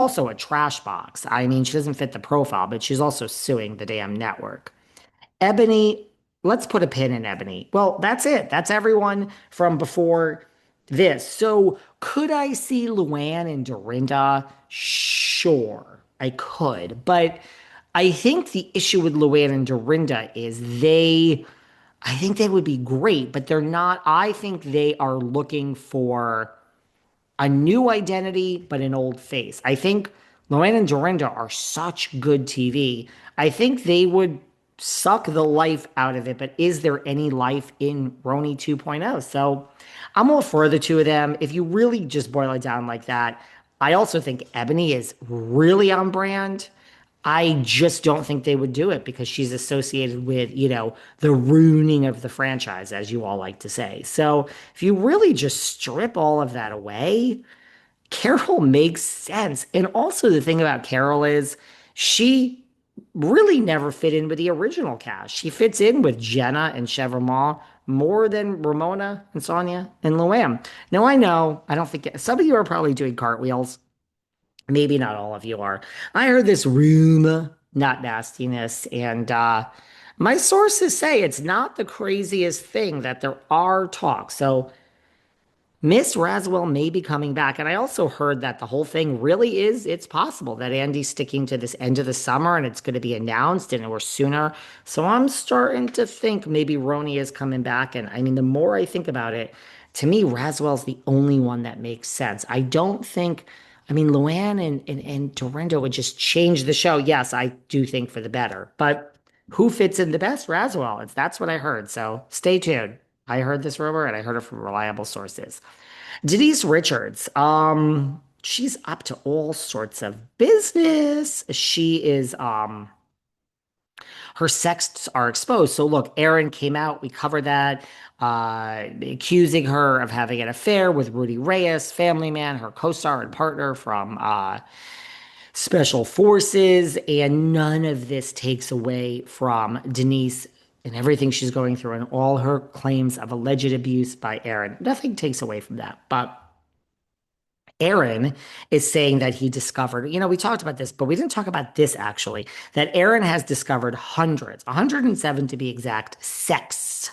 also a trash box. I mean, she doesn't fit the profile, but she's also suing the damn network. Ebony, let's put a pin in Ebony. Well, that's it. That's everyone from before this. So could I see Luann and Dorinda? Sure, I could. But I think the issue with Luann and Dorinda is I think they would be great, but they're not. I think they are looking for a new identity, but an old face. I think Luann and Dorinda are such good TV. I think they would suck the life out of it, but is there any life in RHONY 2.0? So I'm all for the two of them. If you really just boil it down like that, I also think Ebony is really on brand. I just don't think they would do it because she's associated with, the ruining of the franchise, as you all like to say. So if you really just strip all of that away, Carole makes sense. And also, the thing about Carole is she really never fit in with the original cast. She fits in with Jenna and Chevrolet more than Ramona and Sonia and Luann. Now, I know, I don't think some of you are probably doing cartwheels. Maybe not all of you are. I heard this rumor, not nastiness, and my sources say it's not the craziest thing that there are talks. So Miss Radziwill may be coming back. And I also heard that the whole thing really it's possible that Andy's sticking to this end of the summer and it's going to be announced and or sooner. So I'm starting to think maybe RHONY is coming back. And I mean, the more I think about it, to me, Radziwill's the only one that makes sense. I don't think, I mean, Luann and Dorinda would just change the show. Yes, I do think for the better. But who fits in the best? Radziwill. That's what I heard. So stay tuned. I heard this rumor and I heard it from reliable sources. Denise Richards, she's up to all sorts of business. She is her sexts are exposed. So look, Erin came out, we covered that, accusing her of having an affair with Rudy Reyes, family man, her co-star and partner from Special Forces, and none of this takes away from Denise and everything she's going through and all her claims of alleged abuse by Erin. Nothing takes away from that. But Aaron is saying that he discovered, we talked about this, but we didn't talk about this actually, that Aaron has discovered hundreds, 107 to be exact, sexts.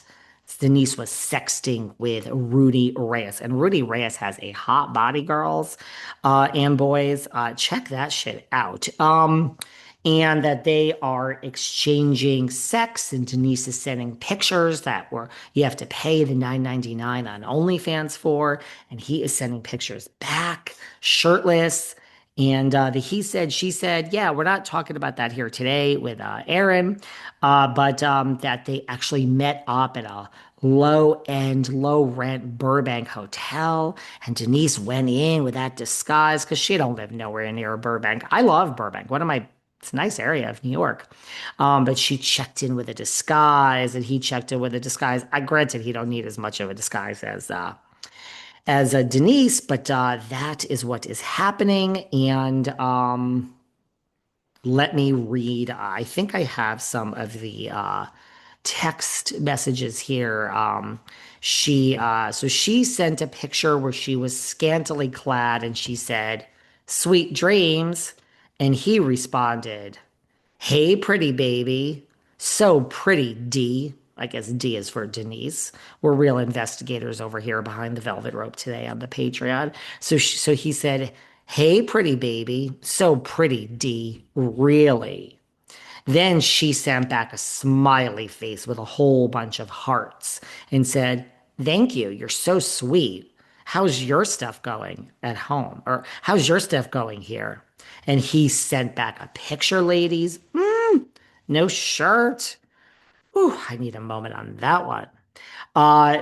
Denise was sexting with Rudy Reyes, and Rudy Reyes has a hot body, girls and boys. Check that shit out. And that they are exchanging sex, and Denise is sending pictures that were you have to pay the $9.99 on OnlyFans for, and he is sending pictures back, shirtless. And the he said, she said, yeah, we're not talking about that here today with Aaron, but that they actually met up at a low end, low rent Burbank hotel. And Denise went in with that disguise because she don't live nowhere near Burbank. I love Burbank. It's a nice area of New York. But she checked in with a disguise and he checked in with a disguise. I granted he don't need as much of a disguise as Denise, but that is what is happening. And let me read. I think I have some of the text messages here. She sent a picture where she was scantily clad and she said, "Sweet dreams." And he responded, "Hey, pretty baby. So pretty, D." I guess D is for Denise. We're real investigators over here behind the velvet rope today on the Patreon. So he said, "Hey, pretty baby. So pretty, D. Really?" Then she sent back a smiley face with a whole bunch of hearts and said, "Thank you. You're so sweet. How's your stuff going at home? Or how's your stuff going here?" And he sent back a picture, ladies. No shirt. Ooh, I need a moment on that one.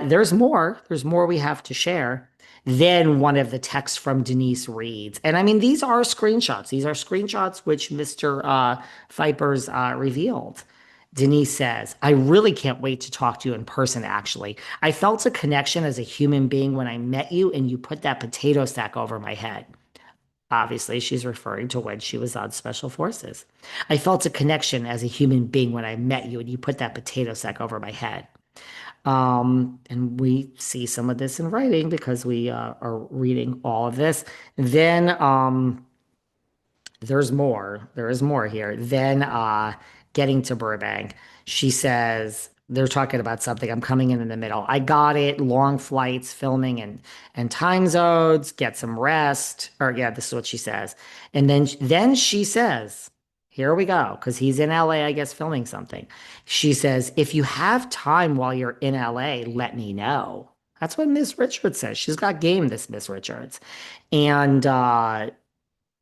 There's more. There's more we have to share. Then one of the texts from Denise reads, and I mean, these are screenshots. These are screenshots which Mr. Phypers revealed. Denise says, "I really can't wait to talk to you in person, actually. I felt a connection as a human being when I met you and you put that potato sack over my head." Obviously, she's referring to when she was on Special Forces. "I felt a connection as a human being when I met you and you put that potato sack over my head." And we see some of this in writing because we are reading all of this. Then there's more. There is more here. Then getting to Burbank, she says they're talking about something. I'm coming in the middle. I got it. Long flights, filming and time zones. Get some rest. Or yeah, this is what she says. And then she says, here we go, because he's in LA, I guess, filming something. She says, if you have time while you're in LA, let me know. That's what Miss Richards says. She's got game, this Miss Richards. And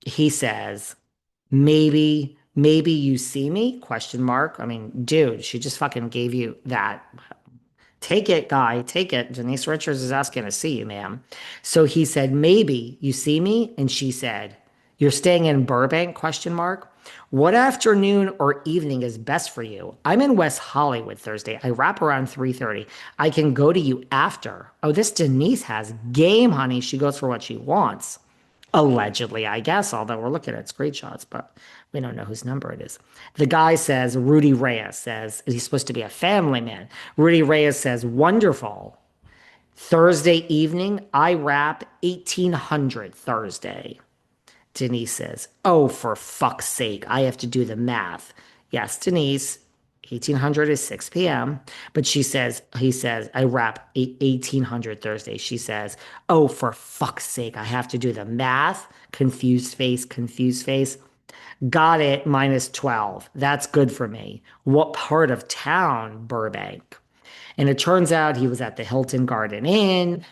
he says, maybe you see me? Question mark. I mean, dude, she just fucking gave you that. Take it, guy, take it. Denise Richards is asking to see you, ma'am. So he said, maybe you see me? And she said, you're staying in Burbank? Question mark. What afternoon or evening is best for you? I'm in West Hollywood Thursday. I wrap around 3:30. I can go to you after. Oh, this Denise has game, honey. She goes for what she wants. Allegedly, I guess, although we're looking at screenshots, but we don't know whose number it is. The guy says, Rudy Reyes says, he's supposed to be a family man. Rudy Reyes says, wonderful. Thursday evening, I wrap 1800 Thursday. Denise says, oh, for fuck's sake, I have to do the math. Yes, Denise, 1800 is 6 p.m. But he says, I wrap 1800 Thursday. She says, oh, for fuck's sake, I have to do the math. Confused face, confused face. Got it, minus 12. That's good for me. What part of town, Burbank? And it turns out he was at the Hilton Garden Inn.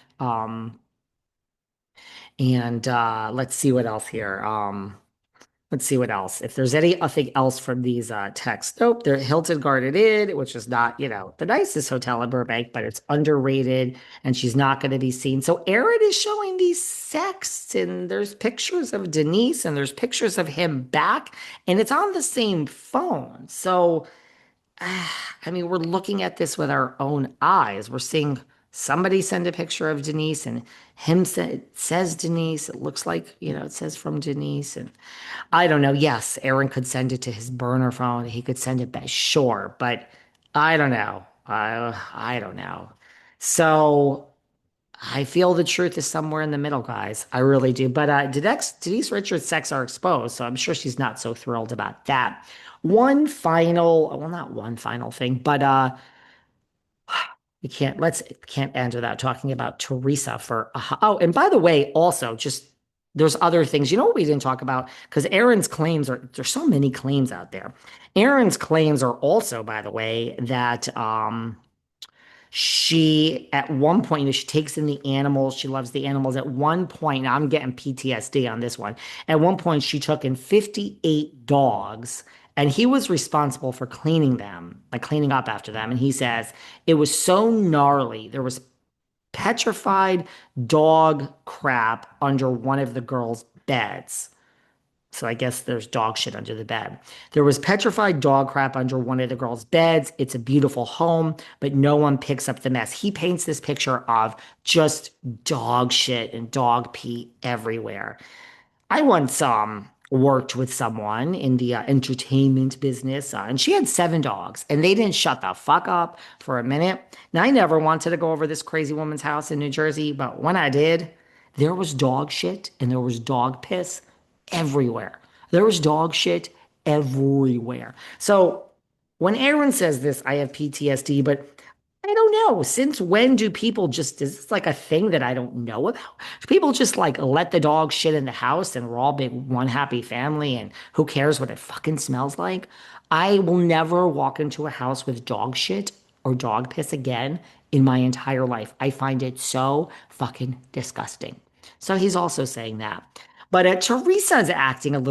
And let's see what else here. Let's see what else. If there's anything else from these texts. Nope, they're Hilton Garden Inn, which is not, the nicest hotel in Burbank, but it's underrated and she's not going to be seen. So Aaron is showing these sexts and there's pictures of Denise and there's pictures of him back and it's on the same phone. So I mean, we're looking at this with our own eyes. We're seeing somebody send a picture of Denise and it says Denise. It looks like, it says from Denise. And I don't know. Yes, Aaron could send it to his burner phone. He could send it back. Sure. But I don't know. I don't know. So I feel the truth is somewhere in the middle, guys. I really do. But Denise Richards' sex are exposed, so I'm sure she's not so thrilled about that. One final, well, not one final thing, but we can't end without talking about Teresa for oh, and by the way, also just there's other things. You know what we didn't talk about? Because Aaron's claims there's so many claims out there. Aaron's claims are also, by the way, that she at one point, she takes in the animals. She loves the animals. At one point, now I'm getting PTSD on this one. At one point, she took in 58 dogs and he was responsible for cleaning them, like cleaning up after them. And he says it was so gnarly. There was petrified dog crap under one of the girls' beds. So I guess there's dog shit under the bed. There was petrified dog crap under one of the girls' beds. It's a beautiful home, but no one picks up the mess. He paints this picture of just dog shit and dog pee everywhere. I once worked with someone in the entertainment business, and she had 7 dogs, and they didn't shut the fuck up for a minute. Now, I never wanted to go over this crazy woman's house in New Jersey, but when I did, there was dog shit and there was dog piss everywhere. There was dog shit everywhere. So when Aaron says this, I have PTSD, but I don't know. Since when do people just, is this like a thing that I don't know about? Do people just like let the dog shit in the house and we're all big one happy family and who cares what it fucking smells like? I will never walk into a house with dog shit or dog piss again in my entire life. I find it so fucking disgusting. So he's also saying that. But Teresa's acting a little